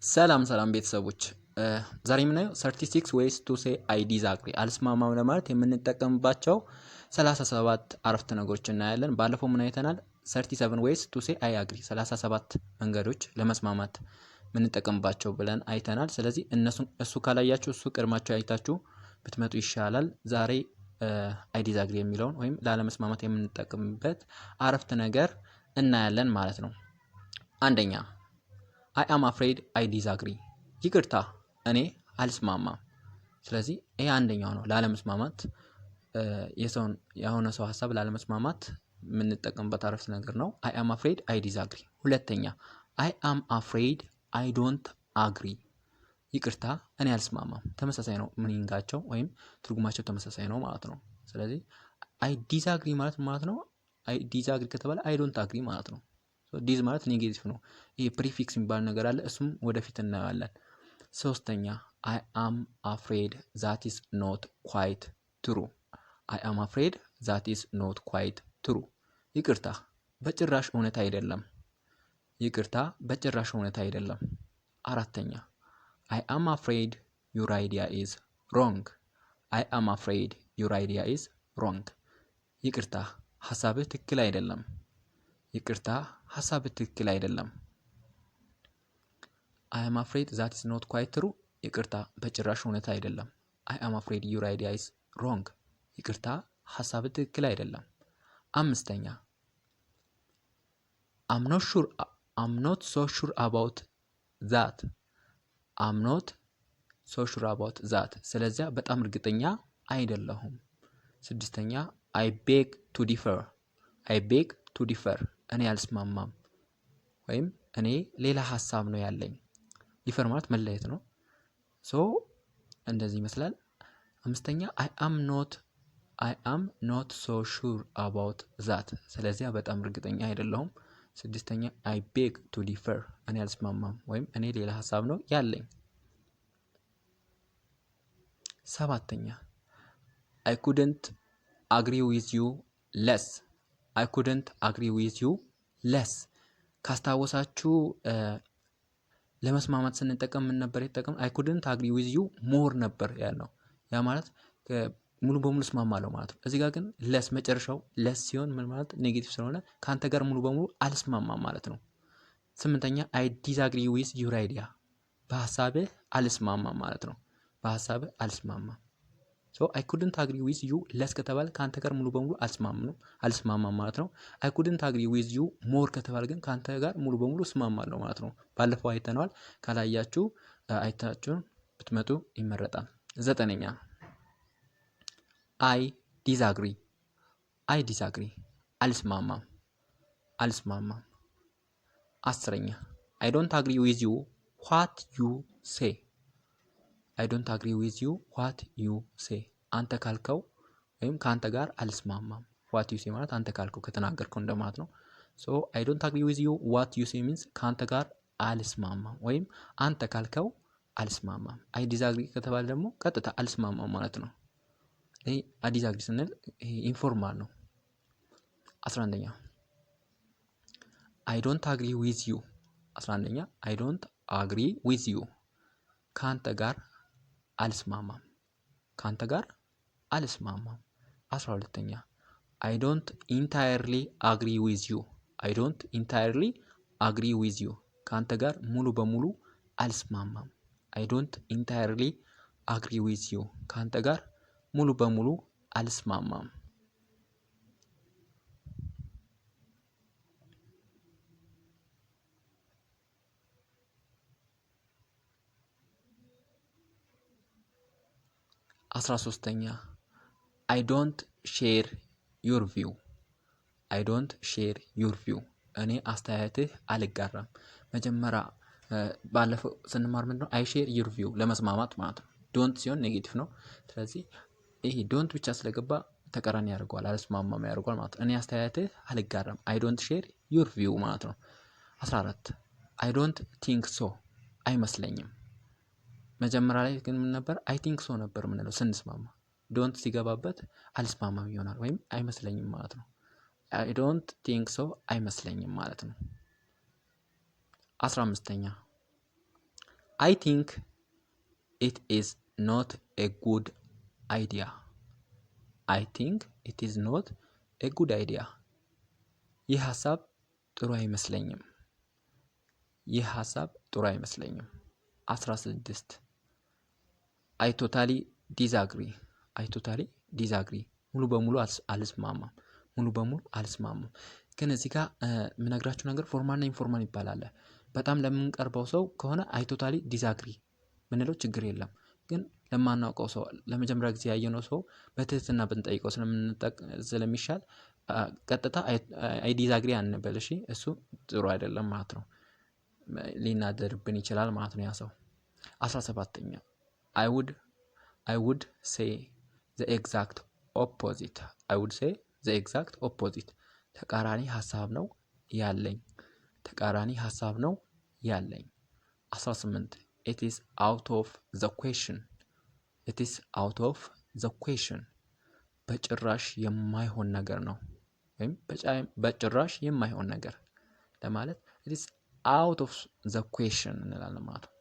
ሰላም ቤተሰቦች ዛሬ የምናየው 36 ways to say I disagree አልስማማም ለማለት የምንጠቀምባቸው 37 አረፍተ ነገሮች እናያለን። ባለፈው ምን አይተናል? 37 ways to say I agree 37 መንገዶች ለመስማማት የምንጠቀምባቸው ብለን አይተናል። ስለዚህ እሱ ካላያችሁ እሱ ቀድማችሁ አይታችሁ ብትመጡ ይሻላል። ዛሬ I disagree የሚለውን ወይም ላለመስማማት የምንጠቀምበት አረፍተ ነገር እናያለን ማለት ነው። አንደኛ I am afraid I disagree ይቅርታ እኔ አልስማማም። ስለዚህ ይሄ አንደኛው ነው ላለመስማማት የሆነ ሰው ሐሳብ ላለመስማማት የምንጠቀምበት አረፍተ ነገር ነው። I am afraid I disagree። ሁለተኛ I am afraid I don't agree ይቅርታ እኔ አልስማማም። ተመሳሳይ ነው ሚኒንጋቸው ወይም ትርጉማቸው ተመሳሳይ ነው ማለት ነው። ስለዚህ I disagree ማለት ነው። I disagree ከተባለ I don't agree ማለት ነው። ዲዝ ማለት ኔጌቲቭ ነው። ይሄ ፕሪፊክስ የሚባል ነገር አለ፣ እሱም ወደፊት እናያለን። ሶስተኛ I am afraid that is not quite true I am afraid that is not quite true ይቅርታ በጭራሽ እውነት አይደለም። ይቅርታ በጭራሽ እውነት አይደለም። አራተኛ I am afraid your idea is wrong I am afraid your idea is wrong ይቅርታ ሐሳብህ ትክክል አይደለም። ይቅርታ ሐሳብህ ትክክል አይደለም። I am afraid that is not quite true ይቅርታ በጭራሽ እውነት አይደለም። I am afraid your idea is wrong ይቅርታ ሐሳብህ ትክክል አይደለም። አምስተኛ I'm not so sure about that I'm not so sure about that ስለዚህ በጣም እርግጠኛ አይደለሁም። ስድስተኛ I beg to differ እኔ አልስማማም ወይም እኔ ሌላ ሐሳብ ነው ያለኝ። ዲፈር ማለት መለየት ነው። እንደዚህ ይመስላል። አምስተኛ I am not so sure about that ስለዚህ በጣም እርግጠኛ አይደለሁም። ስድስተኛ I beg to differ እኔ አልስማማም ወይም እኔ ሌላ ሐሳብ ነው ያለኝ። ሰባተኛ I couldn't agree with you less ካስታወሳችሁ ለመስማማት ስንጠቀም ምን ነበር የተጠቀም? I couldn't agree with you more ነበር ያለው። ያ ማለት ሙሉ በሙሉ እስማማለሁ ማለት ነው። እዚህ ጋር ግን less መጨረሻው less ሲሆን ምን ማለት ኔጌቲቭ ስለሆነ ካንተ ጋር ሙሉ በሙሉ አልስማማም ማለት ነው። ስምንተኛ I disagree with your idea በሐሳብህ አልስማማም ማለት ነው። በሐሳብህ አልስማማም። I couldn't agree with you less ከተባለ ካንተ ጋር ሙሉ በሙሉ አልስማማም ማለት ነው። I couldn't agree with you more ከተባለ ግን ካንተ ጋር ሙሉ በሙሉ እስማማለሁ ማለት ነው። ባለፈው አይተናል። ካላያችሁ አይታችሁ ብትመጡ ይመረጣል። ዘጠነኛ I disagree አልስማማም። አስረኛ I don't agree with you what you say አንተ ካልከው ወይም ካንተ ጋር አልስማማም። what you say ማለት አንተ ካልከው ከተናገርከው እንደማለት ነው። I don't agree with you what you say means ካንተ ጋር አልስማማም ወይም አንተ ካልከው አልስማማም። I disagree ከተባለ ደግሞ ቀጥታ አልስማማም ማለት ነው። ይሄ disagree ስንል ይሄ ኢንፎርማል ነው። 11ኛ I don't agree with you 11ኛ I don't agree with you ካንተ ጋር አልስማማም። 12ኛ I don't entirely agree with you ካንተ ጋር ሙሉ በሙሉ አልስማማም። I don't entirely agree with you ካንተ ጋር ሙሉ በሙሉ አልስማማም። 13ኛ I don't share your view እኔ አስተያየትህ አልጋራም። መጀመሪያ ባለፈው ስንማር ምንድነው I share your view ለመስማማት ማለት ነው። don't ሲሆን ኔጌቲቭ ነው። ስለዚህ ይሄ don't ብቻ ስለገባ ተቃራኒ ያደርገዋል፣ አልስማማም ያደርገዋል ማለት ነው። እኔ አስተያየትህ አልጋራም I don't share your view ማለት ነው። 14 I don't think so አይመስለኝም። መጀመሪያ ላይ ግን ምን ነበር? I think so ነበር ምንለው ስንስማማ። don't ሲገባበት አልስማማም ይሆናል ወይም አይመስለኝም ማለት ነው። I don't think so አይመስለኝም ማለት ነው። 15ኛ I think it is not a good idea. I think it is not a good idea. ይህ ሀሳብ ጥሩ አይመስለኝም። ይህ ሀሳብ ጥሩ አይመስለኝም። 16 I totally disagree. I totally disagree. ሙሉ በሙሉ አልስማማም። ሙሉ በሙሉ አልስማማም። ግን እዚህ ጋር የምነግራችሁ ነገር ፎርማል እና ኢንፎርማል ይባላል። በጣም ለምንቀርበው ሰው ከሆነ አይ ቶታሊ ዲዛግሪ ምንለው ችግር የለም። ግን ለማናውቀው ሰው ለመጀመሪያ ጊዜ ያየነው ሰው በትህትና ብንጠይቀው ስለሚሻል ቀጥታ አይ ዲዛግሪ አንበል። እሺ እሱ ጥሩ አይደለም ማለት ነው። ሊናደርብን ይችላል ማለት ነው ያ ሰው። 17ኛ I would say the exact opposite. I would say the exact opposite. ተቃራኒ ሐሳብ ነው ያለኝ። ተቃራኒ ሐሳብ ነው ያለኝ። 18 It is out of the question. It is out of the question. በጭራሽ የማይሆን ነገር ነው ወይም በጭራሽ የማይሆን ነገር ለማለት it is out of the question እንላለን ማለት ነው።